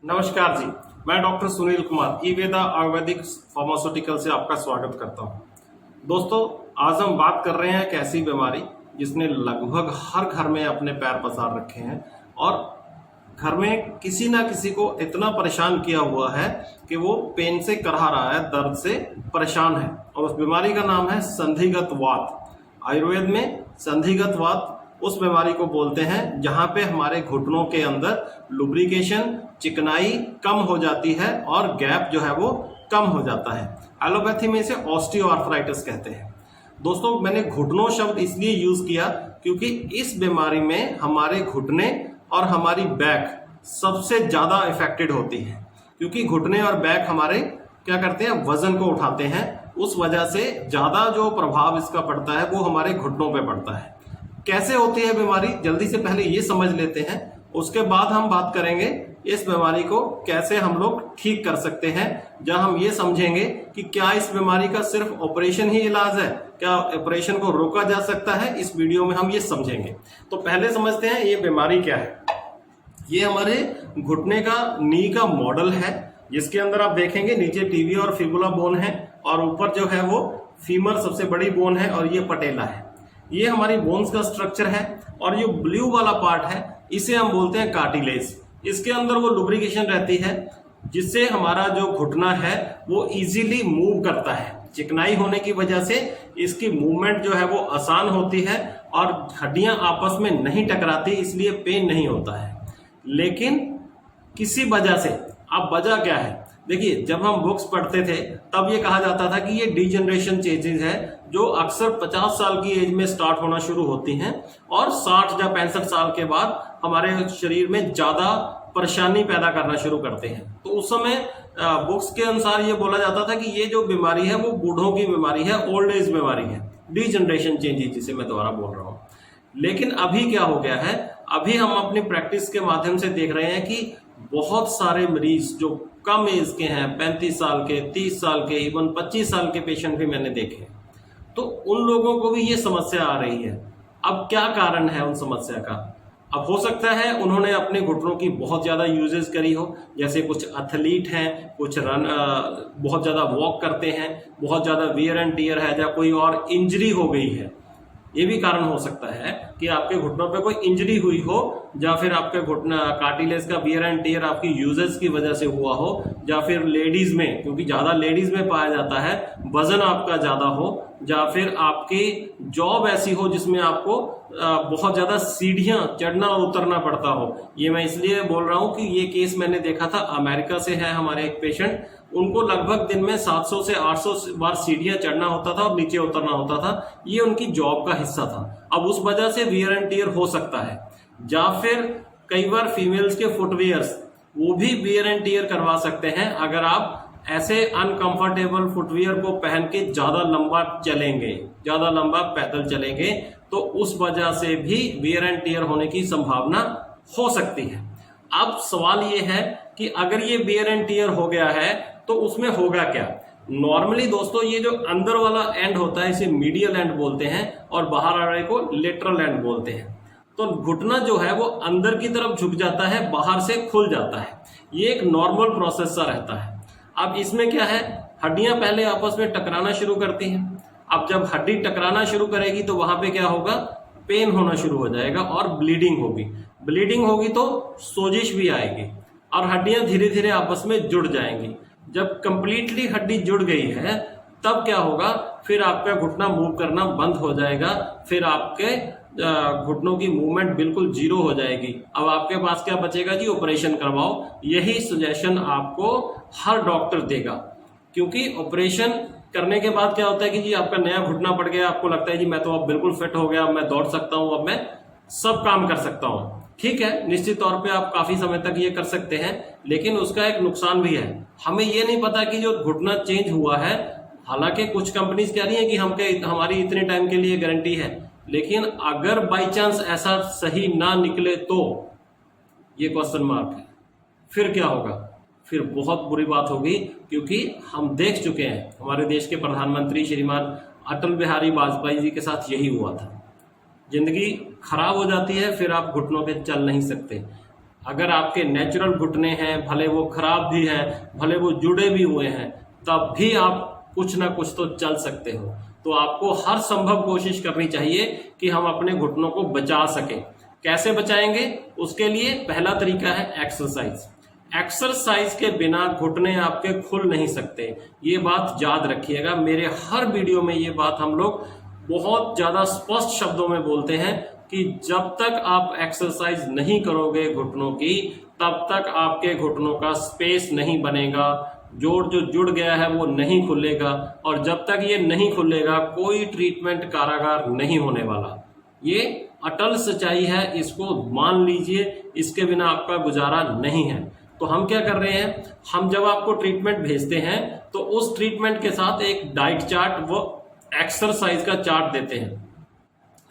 नमस्कार जी। मैं doctor Sunil Kumar ईवेदा Ayurvedic pharmaceutical से आपका स्वागत करता हूं। दोस्तों, आज हम बात कर रहे हैं एक ऐसी बीमारी जिसने लगभग हर घर में अपने पैर पसार रखे हैं और घर में किसी ना किसी को इतना परेशान किया हुआ है कि वो पेन से करहा रहा है, दर्द से परेशान है। और उस बीमारी का नाम है संधिगत वात। आयुर्वेद में संधिगत वात उस बीमारी को बोलते हैं जहां पे हमारे घुटनों के अंदर लुब्रिकेशन, चिकनाई कम हो जाती है और गैप जो है वो कम हो जाता है। एलोपैथी में इसे ऑस्टियोआर्थराइटिस कहते हैं। दोस्तों, मैंने घुटनों शब्द इसलिए यूज किया क्योंकि इस बीमारी में हमारे घुटने और हमारी बैक सबसे ज्यादा इफेक्टेड होती है, क्योंकि घुटने और बैक हमारे क्या करते हैं, वजन को उठाते हैं। उस वजह से ज्यादा जो प्रभाव इसका पड़ता है वो हमारे घुटनों पे पड़ता है। कैसे होती है बीमारी, जल्दी से पहले ये समझ लेते हैं, उसके बाद हम बात करेंगे इस बीमारी को कैसे हम लोग ठीक कर सकते हैं। जहां हम ये समझेंगे कि क्या इस बीमारी का सिर्फ ऑपरेशन ही इलाज है, क्या ऑपरेशन को रोका जा सकता है, इस वीडियो में हम ये समझेंगे। तो पहले समझते हैं ये बीमारी क्या है। ये हमारे घुटने का नी का मॉडल है, जिसके अंदर आप देखेंगे नीचे टीबी और फिबुला बोन है और ऊपर जो है वो फीमर सबसे बड़ी बोन है और ये पटेला है। ये हमारी बोन्स का स्ट्रक्चर है और ये ब्लू वाला पार्ट है इसे हम बोलते हैं कार्टिलेज। इसके अंदर वो लुब्रिकेशन रहती है जिससे हमारा जो घुटना है वो इजीली मूव करता है। चिकनाई होने की वजह से इसकी मूवमेंट जो है वो आसान होती है और हड्डियां आपस में नहीं टकराती, इसलिए पेन नहीं होता है। लेकिन किसी वजह से, अब वजह क्या है, देखिए जब हम बुक्स पढ़ते थे तब ये कहा जाता था कि ये डिजनरेशन चेंजेस है जो अक्सर 50 साल की एज में स्टार्ट होना शुरू होती हैं और 60 या 65 साल के बाद हमारे शरीर में ज्यादा परेशानी पैदा करना शुरू करते हैं। तो उस समय बुक्स के अनुसार ये बोला जाता था कि ये जो बीमारी है वो बूढ़ों की बीमारी है, ओल्ड एज बीमारी है, डिजनरेशन चेंजेस जिसे मैं दोबारा बोल रहा हूँ। लेकिन अभी क्या हो गया है, अभी हम अपनी प्रैक्टिस के माध्यम से देख रहे हैं कि बहुत सारे मरीज जो कम एज के हैं, 35 साल के, 30 साल के, इवन 25 साल के पेशेंट भी मैंने देखे, तो उन लोगों को भी ये समस्या आ रही है। अब क्या कारण है उन समस्या का? अब हो सकता है उन्होंने अपने घुटनों की बहुत ज्यादा यूजेस करी हो, जैसे कुछ एथलीट हैं, कुछ बहुत ज्यादा वॉक करते हैं, बहुत ज्यादा वियर एंड टियर है, या कोई और इंजरी हो गई है। ये भी कारण हो सकता है कि आपके घुटनों पे कोई इंजरी हुई हो, या फिर आपके घुटना कार्टिलेज का वियर एंड टियर आपकी यूजेस की वजह से हुआ हो, या फिर लेडीज में, क्योंकि ज्यादा लेडीज में पाया जाता है, वजन आपका ज्यादा हो, या फिर आपकी जॉब ऐसी हो जिसमें आपको बहुत ज्यादा सीढ़ियां चढ़ना और उतरना पड़ता हो। ये मैं इसलिए बोल रहा हूं कि ये केस मैंने देखा था, अमेरिका से है हमारे एक पेशेंट, उनको लगभग दिन में 700 से 800 बार सीढ़ियां चढ़ना होता था और नीचे उतरना होता था। ये उनकी जॉब का हिस्सा था। अब उस वजह से वियर एंड टियर हो सकता है, या फिर कई बार फीमेल्स के फुटवियर्स वो भी वियर एंड टियर करवा सकते हैं। अगर आप ऐसे अनकंफर्टेबल फुटवियर को पहन के ज्यादा लंबा चलेंगे, ज्यादा लंबा पैदल चलेंगे, तो उस वजह से भी वियर एंड टियर होने की संभावना हो सकती है। अब सवाल ये है कि अगर ये वियर एंड टियर हो गया है तो उसमें होगा क्या। नॉर्मली दोस्तों, ये जो अंदर वाला एंड होता है इसे मीडियल एंड बोलते हैं और बाहर आ रहे को लेटरल एंड बोलते हैं। तो घुटना जो है वो अंदर की तरफ झुक जाता है, बाहर से खुल जाता है। ये एक नॉर्मल प्रोसेस सा रहता है। अब इसमें क्या है, हड्डियां पहले आपस में टकराना शुरू करती हैं। अब जब हड्डी टकराना शुरू करेगी तो वहां पे क्या होगा, पेन होना शुरू हो जाएगा और ब्लीडिंग होगी। ब्लीडिंग होगी तो सोजिश भी आएगी और हड्डियां धीरे धीरे आपस में जुड़ जाएंगी। जब कंप्लीटली हड्डी जुड़ गई है तब क्या होगा, फिर आपका घुटना मूव करना बंद हो जाएगा, फिर आपके घुटनों की मूवमेंट बिल्कुल जीरो हो जाएगी। अब आपके पास क्या बचेगा जी, ऑपरेशन करवाओ। यही सजेशन आपको हर डॉक्टर देगा, क्योंकि ऑपरेशन करने के बाद क्या होता है कि जी आपका नया घुटना पड़ गया, आपको लगता है जी मैं तो अब बिल्कुल फिट हो गया, अब मैं दौड़ सकता हूं, अब मैं सब काम कर सकता हूं। ठीक है, निश्चित तौर पे आप काफी समय तक ये कर सकते हैं, लेकिन उसका एक नुकसान भी है। हमें ये नहीं पता कि जो घुटना चेंज हुआ है, हालांकि कुछ कंपनीज कह रही हैं कि हमारी इतने टाइम के लिए गारंटी है, लेकिन अगर बाई चांस ऐसा सही ना निकले तो ये क्वेश्चन मार्क है। फिर क्या होगा, फिर बहुत बुरी बात होगी, क्योंकि हम देख चुके हैं हमारे देश के प्रधानमंत्री श्रीमान अटल बिहारी वाजपेयी जी के साथ यही हुआ था। जिंदगी खराब हो जाती है, फिर आप घुटनों पे चल नहीं सकते। अगर आपके नेचुरल घुटने हैं, भले वो खराब भी हैं, भले वो जुड़े भी हुए हैं, तब भी आप कुछ ना कुछ तो चल सकते हो। तो आपको हर संभव कोशिश करनी चाहिए कि हम अपने घुटनों को बचा सकें। कैसे बचाएंगे? उसके लिए पहला तरीका है एक्सरसाइज। एक्सरसाइज के बिना घुटने आपके खुल नहीं सकते, ये बात याद रखिएगा। मेरे हर वीडियो में ये बात हम लोग बहुत ज़्यादा स्पष्ट शब्दों में बोलते हैं कि जब तक आप एक्सरसाइज नहीं करोगे घुटनों की, तब तक आपके घुटनों का स्पेस नहीं बनेगा, जोड़ जो जुड़ गया है वो नहीं खुलेगा, और जब तक ये नहीं खुलेगा कोई ट्रीटमेंट कारागार नहीं होने वाला। ये अटल सच्चाई है, इसको मान लीजिए, इसके बिना आपका गुजारा नहीं है। तो हम क्या कर रहे हैं, हम जब आपको ट्रीटमेंट भेजते हैं तो उस ट्रीटमेंट के साथ एक डाइट चार्ट, वो एक्सरसाइज का चार्ट देते हैं।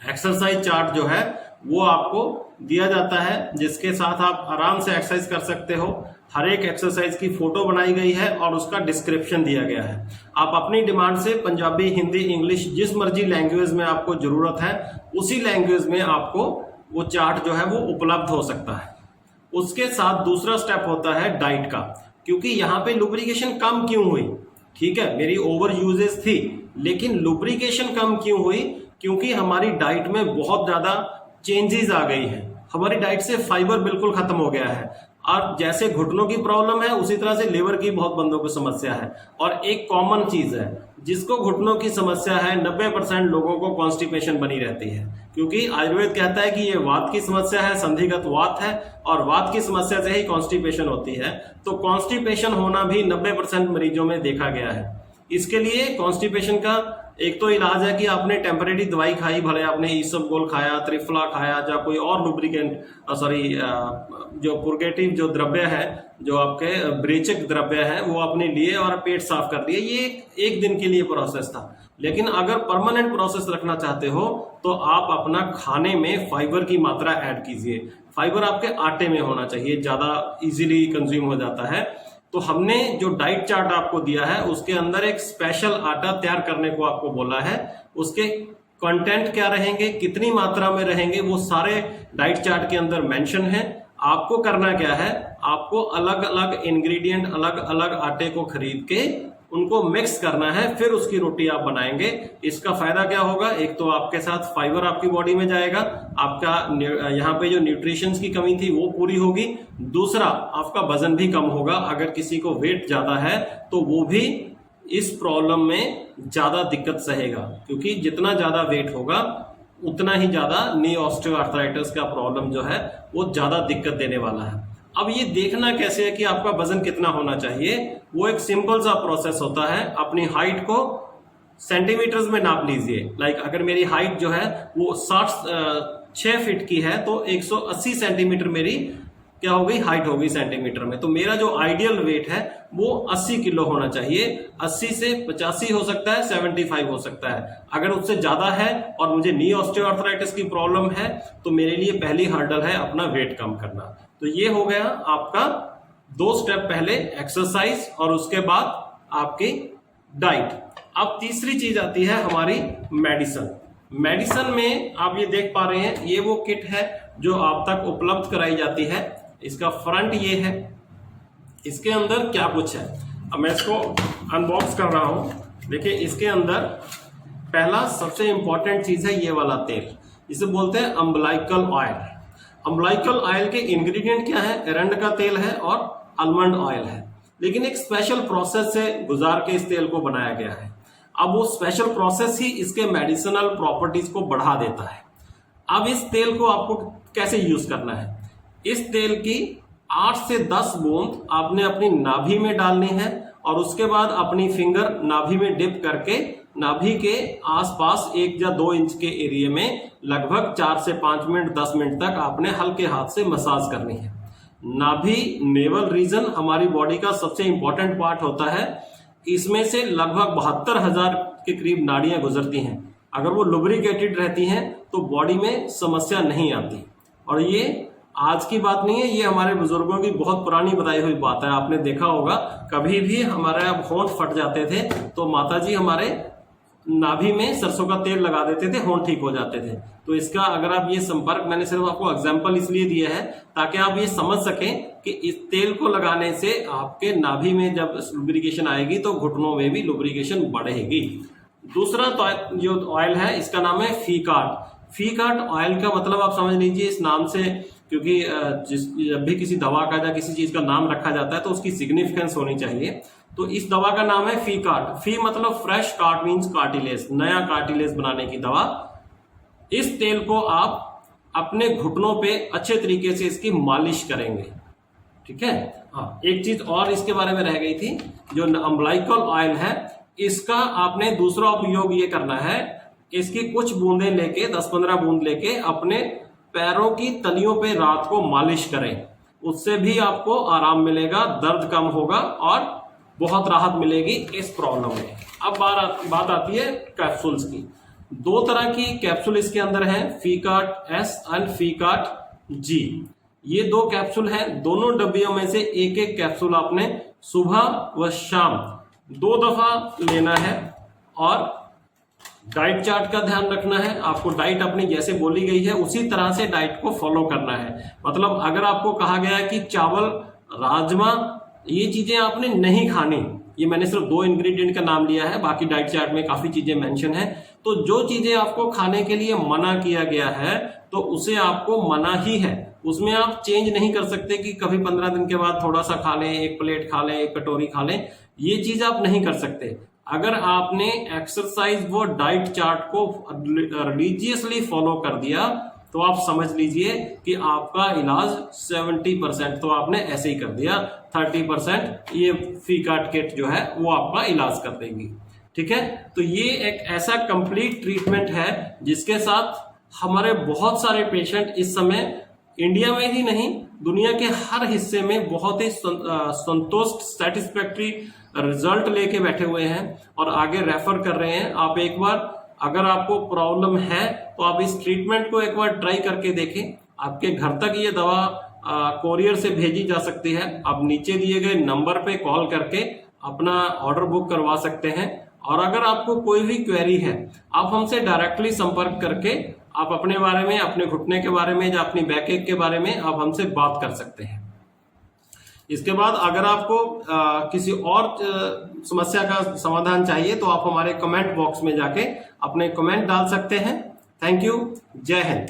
एक्सरसाइज चार्ट जो है वो आपको दिया जाता है, जिसके साथ आप आराम से एक्सरसाइज कर सकते हो। हर एक एक्सरसाइज की फोटो बनाई गई है और उसका डिस्क्रिप्शन दिया गया है। आप अपनी डिमांड से पंजाबी, हिंदी, इंग्लिश, जिस मर्जी लैंग्वेज में आपको जरूरत है उसी लैंग्वेज में आपको वो चार्ट जो है वो उपलब्ध हो सकता है। उसके साथ दूसरा स्टेप होता है डाइट का, क्योंकि यहाँ पे लुब्रिकेशन कम क्यों हुई? ठीक है, मेरी ओवर यूजेस थी, लेकिन लुब्रिकेशन कम क्यों हुई? क्योंकि हमारी डाइट में बहुत ज्यादा चेंजेस आ गई है। हमारी डाइट से फाइबर बिल्कुल खत्म हो गया है, और जैसे घुटनों की प्रॉब्लम है उसी तरह से लिवर की बहुत बंदों को समस्या है। और एक कॉमन चीज है, जिसको घुटनों की समस्या है 90% लोगों को कॉन्स्टिपेशन बनी रहती है, क्योंकि आयुर्वेद कहता है कि ये वात की समस्या है, संधिगत वात है, और वात की समस्या से ही कॉन्स्टिपेशन होती है। तो कॉन्स्टिपेशन होना भी 90% मरीजों में देखा गया है। इसके लिए कॉन्स्टिपेशन का एक तो इलाज है कि आपने टेम्परेरी दवाई खाई, भले आपने ईसबगोल खाया, त्रिफला खाया, या कोई और लुब्रिकेंट जो पुर्गेटिव जो द्रव्य है, जो आपके ब्रेचक द्रव्य है, वो आपने लिए और पेट साफ कर लिए। ये एक दिन के लिए प्रोसेस था। लेकिन अगर परमानेंट प्रोसेस रखना चाहते हो तो आप अपना खाने में फाइबर की मात्रा ऐड कीजिए। फाइबर आपके आटे में होना चाहिए, ज्यादा इजीली कंज्यूम हो जाता है। तो हमने जो डाइट चार्ट आपको दिया है उसके अंदर एक स्पेशल आटा तैयार करने को आपको बोला है। उसके कंटेंट क्या रहेंगे, कितनी मात्रा में रहेंगे, वो सारे डाइट चार्ट के अंदर मेंशन है। आपको करना क्या है, आपको अलग अलग इंग्रेडिएंट, अलग अलग आटे को खरीद के उनको मिक्स करना है, फिर उसकी रोटी आप बनाएंगे। इसका फायदा क्या होगा, एक तो आपके साथ फाइबर आपकी बॉडी में जाएगा, आपका यहाँ पे जो न्यूट्रिशंस की कमी थी वो पूरी होगी। दूसरा, आपका वजन भी कम होगा। अगर किसी को वेट ज्यादा है तो वो भी इस प्रॉब्लम में ज्यादा दिक्कत सहेगा, क्योंकि जितना ज्यादा वेट होगा उतना ही ज्यादा नी ऑस्टियोआर्थराइटिस का प्रॉब्लम जो है वो ज्यादा दिक्कत देने वाला है। अब ये देखना कैसे है कि आपका वजन कितना होना चाहिए, वो एक सिंपल सा प्रोसेस होता है। अपनी हाइट को सेंटीमीटर्स में नाप लीजिए। अगर मेरी हाइट जो है वो 6 फीट की है तो 180 सेंटीमीटर मेरी क्या हो गई, हाइट हो गई सेंटीमीटर में। तो मेरा जो आइडियल वेट है वो 80 किलो होना चाहिए। 80 से 85 हो सकता है, 75 हो सकता है। अगर उससे ज्यादा है और मुझे नी ऑस्टियोआर्थराइटिस की प्रॉब्लम है तो मेरे लिए पहली हर्डल है अपना वेट कम करना। तो ये हो गया आपका 2 स्टेप, पहले एक्सरसाइज और उसके बाद आपकी डाइट। अब तीसरी चीज आती है हमारी मेडिसिन। मेडिसिन में आप ये देख पा रहे हैं, ये वो किट है जो आप तक उपलब्ध कराई जाती है। इसका फ्रंट ये है, इसके अंदर क्या कुछ है, अब मैं इसको अनबॉक्स कर रहा हूं। देखिए, इसके अंदर पहला सबसे इंपॉर्टेंट चीज है ये वाला तेल, इसे बोलते हैं अम्बलाइकल ऑयल। अम्बलाइकल ऑयल के इंग्रेडिएंट क्या है, एरंड का तेल है और आलमंड ऑयल है, लेकिन एक स्पेशल प्रोसेस से गुजार के इस तेल को बनाया गया है। अब वो स्पेशल प्रोसेस ही इसके मेडिसिनल प्रॉपर्टीज को बढ़ा देता है। अब इस तेल को आपको कैसे यूज करना है, इस तेल की 8 से 10 बूंद आपने अपनी नाभि में डालनी है और उसके बाद अपनी फिंगर नाभि में डिप करके नाभि के आसपास 1 या 2 इंच के एरिया में लगभग 4 से 5 मिनट 10 मिनट तक आपने हल्के हाथ से मसाज करनी है। नाभि नेवल रीजन हमारी बॉडी का सबसे इंपॉर्टेंट पार्ट होता है। इसमें से लगभग 72,000 के करीब नाड़ियां गुजरती हैं। अगर वो लुब्रिकेटेड रहती हैं तो बॉडी में समस्या नहीं आती। और ये आज की बात नहीं है, ये हमारे बुजुर्गों की बहुत पुरानी बताई हुई बात है। आपने देखा होगा कभी भी हमारे होंठ फट जाते थे तो माताजी हमारे नाभि में सरसों का तेल लगा देते थे, होंठ ठीक हो जाते थे। तो इसका अगर आप ये संपर्क, मैंने सिर्फ आपको एग्जांपल इसलिए दिया है ताकि आप ये समझ सकें कि इस तेल को लगाने से आपके नाभि में जब लुब्रिकेशन आएगी तो घुटनों में भी लुब्रिकेशन बढ़ेगी। दूसरा तो जो ऑयल है इसका नाम है फीकार्ट। फीकार्ट ऑयल का मतलब आप समझ लीजिए इस नाम से, क्योंकि जब भी किसी दवा का या किसी चीज का नाम रखा जाता है तो उसकी सिग्निफिकेंस होनी चाहिए। तो इस दवा का नाम है फीकार्ट। फी मतलब फ्रेश, कार्ट मीन्स कार्टिलेज, नया कार्टिलेज बनाने की दवा। इस तेल को आप अपने घुटनों पे अच्छे तरीके से इसकी मालिश करेंगे, ठीक है। हाँ, एक चीज और इसके बारे में रह गई थी, जो अम्बलाइकल ऑयल है इसका आपने दूसरा उपयोग ये करना है, इसकी कुछ बूंदें लेके 10-15 बूंद लेके अपने पैरों की तलियों पे रात को मालिश करें। उससे भी आपको आराम मिलेगा, दर्द कम होगा और बहुत राहत मिलेगी इस प्रॉब्लम में। अब बात आती है कैप्सूल्स की। 2 तरह की कैप्सूल इसके अंदर है, फीकार्ट एस एंड फीकार्ट जी। ये 2 कैप्सूल हैं। दोनों डब्बियों में से एक एक कैप्सूल आपने सुबह व शाम 2 दफा लेना है और डाइट चार्ट का ध्यान रखना है। आपको डाइट अपनी जैसे बोली गई है उसी तरह से डाइट को फॉलो करना है। मतलब अगर आपको कहा गया है कि चावल, राजमा, ये चीजें आपने नहीं खानी, ये मैंने सिर्फ 2 इंग्रेडिएंट का नाम लिया है, बाकी डाइट चार्ट में काफी चीजें मेंशन है। तो जो चीजें आपको खाने के लिए मना किया गया है तो उसे आपको मना ही है, उसमें आप चेंज नहीं कर सकते कि कभी 15 दिन के बाद थोड़ा सा खा लें, 1 प्लेट खा लें, 1 कटोरी खा लें, ये चीज आप नहीं कर सकते। अगर आपने एक्सरसाइज व डाइट चार्ट को रिलीजियसली फॉलो कर दिया तो आप समझ लीजिए कि आपका इलाज 70% तो आपने ऐसे ही कर दिया, 30% ये फीकार्ट किट जो है वो आपका इलाज कर देगी, ठीक है। तो ये एक ऐसा कंप्लीट ट्रीटमेंट है जिसके साथ हमारे बहुत सारे पेशेंट इस समय इंडिया में ही नहीं, दुनिया के हर हिस्से में बहुत ही संतुष्ट, सेटिस्फैक्ट्री रिजल्ट लेके बैठे हुए हैं और आगे रेफर कर रहे हैं। आप एक बार, अगर आपको प्रॉब्लम है तो आप इस ट्रीटमेंट को एक बार ट्राई करके देखें। आपके घर तक ये दवा कोरियर से भेजी जा सकती है। आप नीचे दिए गए नंबर पे कॉल करके अपना ऑर्डर बुक करवा सकते हैं। और अगर आपको कोई भी क्वेरी है, आप हमसे डायरेक्टली संपर्क करके आप अपने बारे में, अपने घुटने के बारे में या अपनी बैक एक के बारे में आप हमसे बात कर सकते हैं। इसके बाद अगर आपको किसी और समस्या का समाधान चाहिए तो आप हमारे कमेंट बॉक्स में जाके अपने कमेंट डाल सकते हैं। Thank you. जय हिंद।